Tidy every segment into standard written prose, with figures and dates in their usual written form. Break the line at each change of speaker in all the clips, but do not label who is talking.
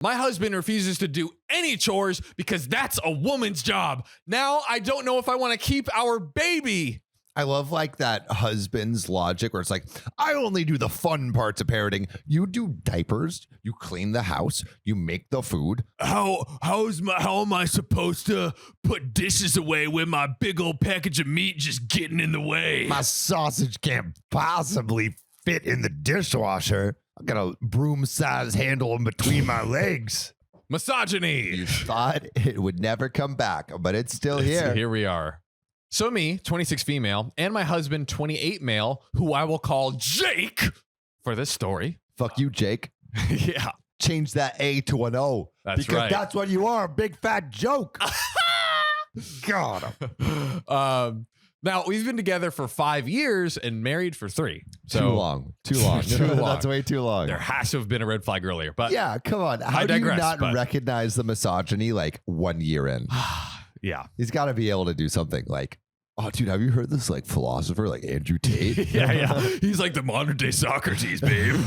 My husband refuses to do any chores because that's a woman's job. Now I don't know if I want to keep our baby.
I love like that husband's logic where it's like, I only do the fun parts of parenting. You do diapers, you clean the house, you make the food.
How am I supposed to put dishes away when my big old package of meat just getting in the way?
My sausage can't possibly fit in the dishwasher. I got a broom-sized handle in between my legs.
Misogyny.
You thought it would never come back, but it's still here.
Here we are. So me, 26 female, and my husband, 28 male, who I will call Jake for this story.
Fuck you, Jake.
Yeah.
Change that A to an O.
That's
because
right.
that's what you are, a big fat joke. God.
Now, we've been together for 5 years and married for 3. So
Too long. Too long.
Too long.
That's way too long.
There has to have been a red flag earlier. But
yeah, come on. How do you not recognize the misogyny like 1 year in?
Yeah.
He's got to be able to do something like, oh, dude, have you heard this like philosopher like Andrew Tate?
Yeah. He's like the modern day Socrates, babe.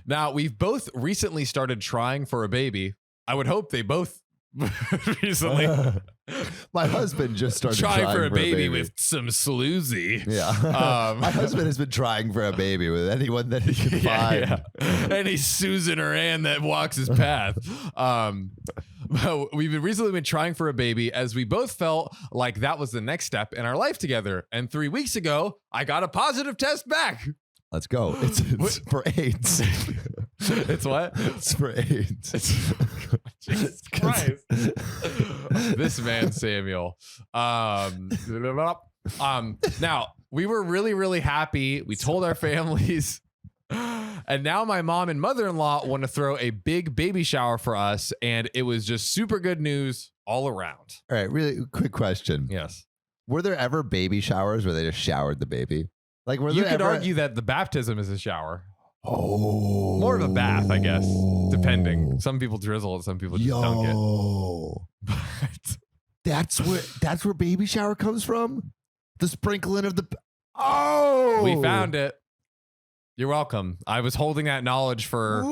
Now, we've both recently started trying for a baby. I would hope they both recently.
My husband just started
trying for a baby with some sloozy.
Yeah. My husband has been trying for a baby with anyone that he can find.
Yeah. Any Susan or Ann that walks his path. We've recently been trying for a baby as we both felt like that was the next step in our life together. And 3 weeks ago, I got a positive test back.
Let's go. It's for AIDS.
It's what?
It's for AIDS.
Jesus Christ. This man, Samuel. Now, we were really, really happy. We told our families. And now my mom and mother-in-law want to throw a big baby shower for us. And it was just super good news all around.
All right. Really quick question.
Yes.
Were there ever baby showers where they just showered the baby? Like, were
you
there
could
ever...
argue that the baptism is a shower.
Oh,
more of a bath, I guess, depending. Some people drizzle it, some people just dunk it. But
that's where baby shower comes from? The sprinkling of the...
We found it. You're welcome. I was holding that knowledge for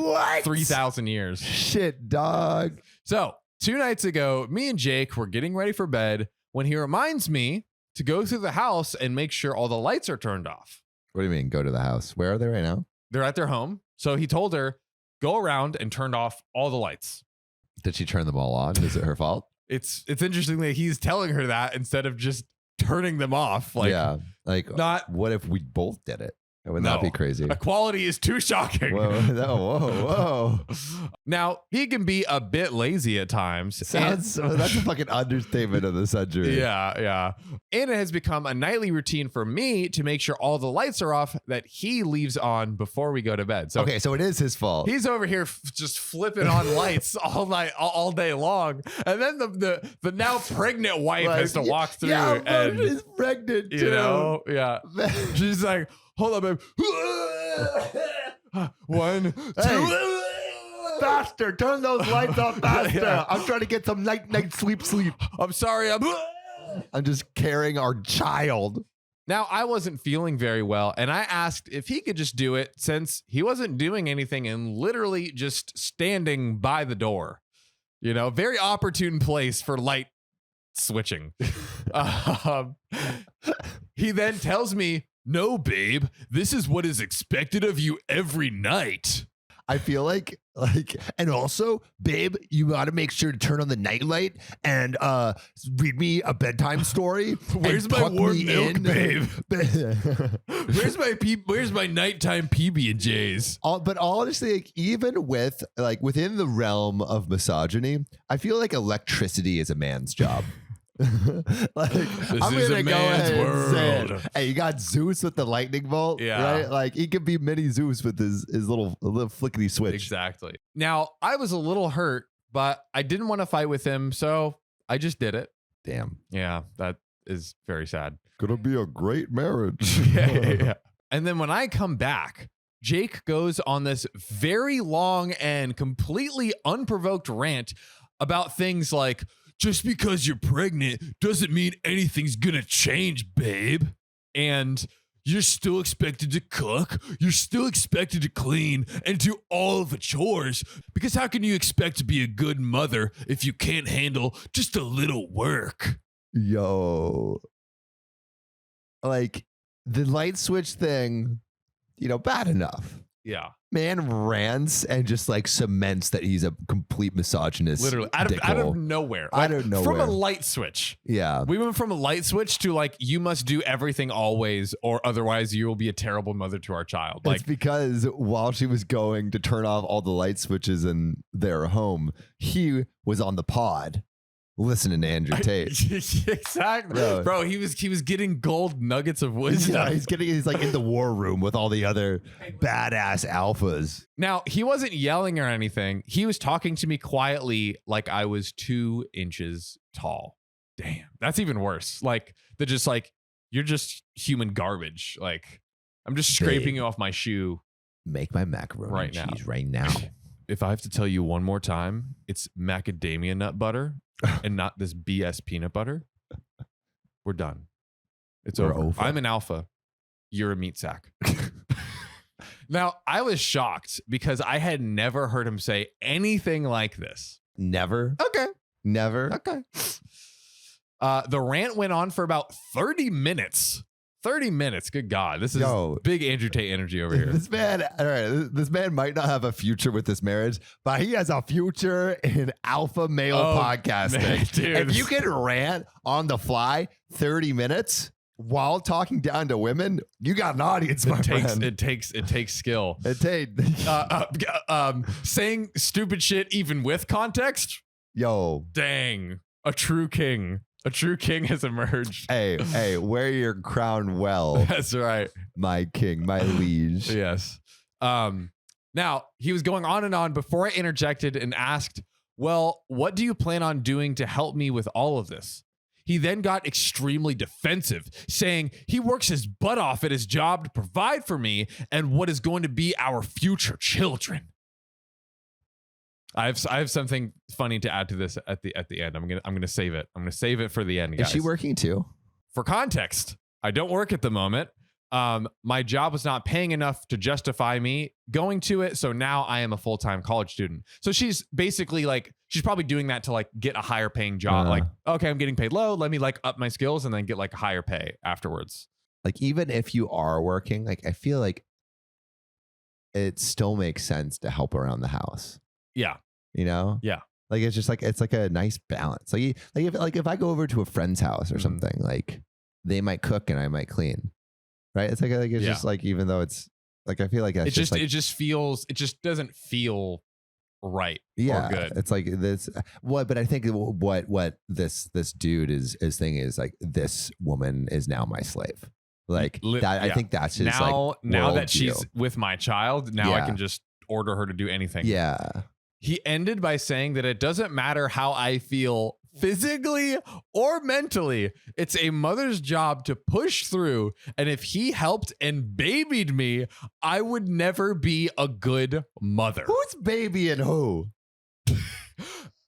3,000 years.
Shit, dog.
So 2 nights ago, me and Jake were getting ready for bed when he reminds me to go through the house and make sure all the lights are turned off.
What do you mean, go to the house? Where are they right now?
They're at their home. So he told her, go around and turn off all the lights.
Did she turn them all on? Is it her fault?
It's interesting that he's telling her that instead of just turning them off. Like,
yeah. Like, what if we both did it? Wouldn't that be crazy?
Equality is too shocking.
Whoa.
Now, he can be a bit lazy at times.
That's a fucking understatement of the century.
Yeah. And it has become a nightly routine for me to make sure all the lights are off that he leaves on before we go to bed. So
okay, so it is his fault.
He's over here just flipping on lights all night, all day long. And then the now pregnant wife has to walk through.
Yeah,
and
she's pregnant too.
You know, yeah. She's like, hold on, babe. 1, 2.
Faster. Turn those lights off faster. Yeah. I'm trying to get some night sleep.
I'm sorry.
I'm just carrying our child.
Now, I wasn't feeling very well, and I asked if he could just do it since he wasn't doing anything and literally just standing by the door. You know, very opportune place for light switching. He then tells me, no, babe, this is what is expected of you every night.
I feel like, and also, babe, you got to make sure to turn on the nightlight and read me a bedtime story.
Where's my warm milk, babe? Where's my nighttime PB&Js?
But honestly, like, even with within the realm of misogyny, I feel like electricity is a man's job.
This
I'm
is
gonna
a
go
man's
ahead
world.
and say it. Hey, you got Zeus with the lightning bolt, right? Like he could be mini Zeus with his little flickety switch.
Exactly. Now, I was a little hurt, but I didn't want to fight with him, so I just did it.
Damn.
Yeah, that is very sad.
Gonna be a great marriage.
Yeah. And then when I come back, Jake goes on this very long and completely unprovoked rant about things like, just because you're pregnant doesn't mean anything's gonna change, babe. And you're still expected to cook, you're still expected to clean and do all of the chores, because how can you expect to be a good mother if you can't handle just a little work?
Yo. Like the light switch thing, bad enough.
Yeah.
Man rants and just like cements that he's a complete misogynist.
Literally out of nowhere.
Out of nowhere.
From a light switch.
Yeah.
We went from a light switch to like, you must do everything always, or otherwise you will be a terrible mother to our child. Like,
it's because while she was going to turn off all the light switches in their home, he was on the pod listening to Andrew Tate.
Exactly. Bro, he was getting gold nuggets of wisdom.
Yeah, he's like in the war room with all the other badass alphas.
Now, he wasn't yelling or anything. He was talking to me quietly like I was 2 inches tall. Damn, that's even worse. Like, they're just like, you're just human garbage. Like, I'm just scraping you off my shoe.
Make my macaroni and cheese right now.
If I have to tell you one more time, it's macadamia nut butter and not this BS peanut butter. We're done. We're over. I'm an alpha. You're a meat sack. Now, I was shocked because I had never heard him say anything like this.
Never?
Okay.
Never?
Okay. The rant went on for about 30 minutes. 30 minutes. Good God. This is big Andrew Tate energy over here.
This man might not have a future with this marriage, but he has a future in alpha male podcasting. Man, dude. If you can rant on the fly 30 minutes while talking down to women, you got an audience, my friend.
It takes skill.
It takes
saying stupid shit even with context.
Yo.
Dang. A true king. A true king has emerged.
Hey, wear your crown well.
That's right.
My king, my liege.
Yes. Now, he was going on and on before I interjected and asked, well, what do you plan on doing to help me with all of this? He then got extremely defensive, saying he works his butt off at his job to provide for me and what is going to be our future children. I have something funny to add to this at the end. I'm gonna save it. I'm gonna save it for the end, guys.
Is she working too?
For context, I don't work at the moment. My job was not paying enough to justify me going to it, so now I am a full-time college student. So she's basically like, she's probably doing that to like get a higher paying job. Like, okay, I'm getting paid low. Let me like up my skills and then get like higher pay afterwards.
Like, even if you are working, like I feel like it still makes sense to help around the house.
Yeah.
Yeah. Like, it's just like, it's like a nice balance. Like if I go over to a friend's house or something, like they might cook and I might clean. Right. It's it's just like, even though it's like, I feel like that's
it just doesn't feel right.
Yeah.
Or good.
It's like this. But I think what this dude is thinking is like, this woman is now my slave. Like that. I think that's his now
that she's with my child. Now I can just order her to do anything.
Yeah.
He ended by saying that it doesn't matter how I feel physically or mentally. It's a mother's job to push through. And if he helped and babied me, I would never be a good mother.
Who's babying who?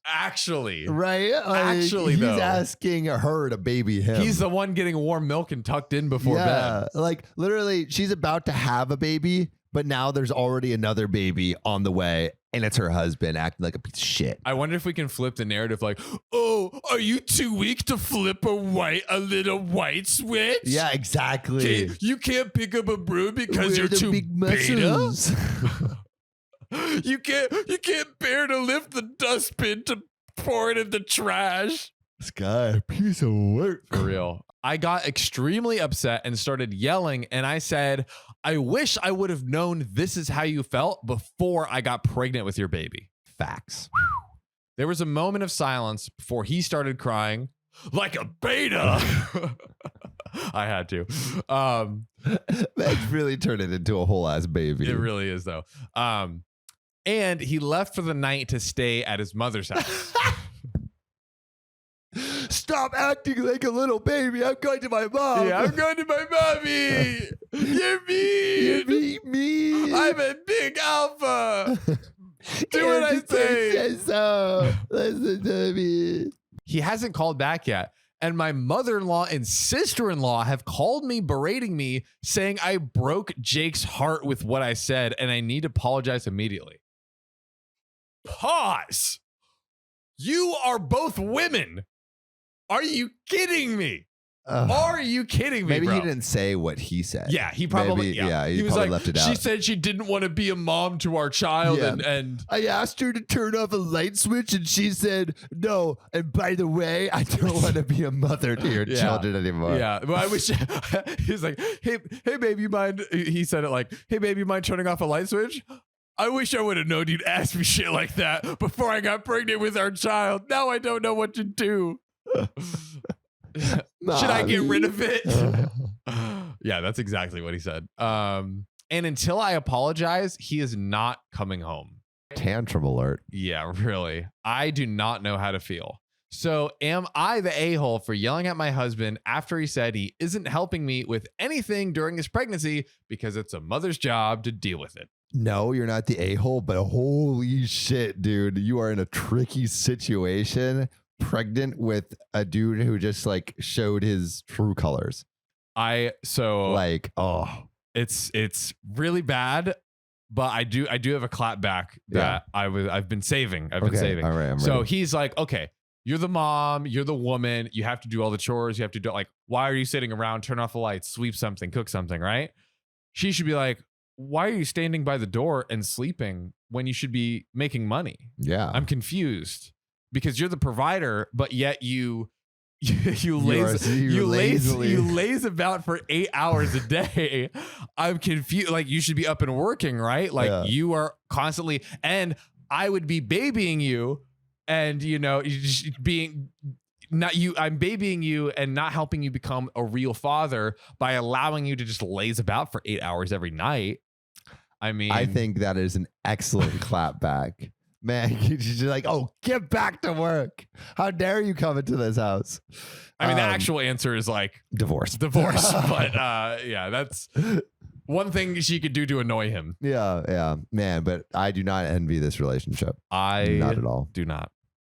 Actually.
Right?
Actually,
he's asking her to baby him.
He's the one getting warm milk and tucked in before bed.
Like, literally, she's about to have a baby, but now there's already another baby on the way, and it's her husband acting like a piece of shit.
I wonder if we can flip the narrative like, oh, are you too weak to flip a little white switch?
Yeah, exactly.
You can't pick up a broom because you're too beta? You can't bear to lift the dustbin to pour it in the trash.
This guy, a piece of work.
For real. I got extremely upset and started yelling, and I said, I wish I would have known this is how you felt before I got pregnant with your baby.
Facts.
There was a moment of silence before he started crying like a beta. I had to.
That's really turned it into a whole ass baby.
It really is, though. And he left for the night to stay at his mother's house.
Stop acting like a little baby. I'm going to my mom.
Yeah, I'm going to my mommy. You're mean.
You're mean.
I'm a big alpha. Do what I say.
So listen to me.
He hasn't called back yet. And my mother-in-law and sister-in-law have called me, berating me, saying I broke Jake's heart with what I said, and I need to apologize immediately. Pause. You are both women. Are you kidding me? Are you kidding me?
Maybe
bro?
he didn't say what he said.
Yeah, he probably.
Maybe,
he was like,
left it out.
She said she didn't want to be a mom to our child, and
I asked her to turn off a light switch, and she said no. And by the way, I don't want to be a mother to your children anymore.
Yeah, well, I wish. He's like, hey, babe, you mind? He said it like, hey, babe, you mind turning off a light switch? I wish I would have known you'd ask me shit like that before I got pregnant with our child. Now I don't know what to do. Should I get rid of it? Yeah, that's exactly what he said. And until I apologize, he is not coming home.
Tantrum alert.
Yeah, really. I do not know how to feel. So am I the a-hole for yelling at my husband after he said he isn't helping me with anything during his pregnancy because it's a mother's job to deal with it?
No, you're not the a-hole, but holy shit, dude. You are in a tricky situation. Pregnant with a dude who just like showed his true colors.
It's really bad, but I do have a clapback that I've been saving. I've been saving.
All right, I'm
so
ready.
he's like, okay, you're the mom, you're the woman, you have to do all the chores, you have to do like, why are you sitting around, turn off the lights, sweep something, cook something, right? She should be like, why are you standing by the door and sleeping when you should be making money?
Yeah.
I'm confused. Because you're the provider, but yet you laze about for 8 hours a day. I'm confused. Like you should be up and working, right? Like you are constantly, and I would be babying you, and you just being not you. I'm babying you and not helping you become a real father by allowing you to just laze about for 8 hours every night. I mean,
I think that is an excellent clapback. Man, you're just like, oh, get back to work. How dare you come into this house?
I mean, the actual answer is like
divorce.
But yeah, that's one thing she could do to annoy him.
Yeah, man. But I do not envy this relationship.
I
not at all.
Do not.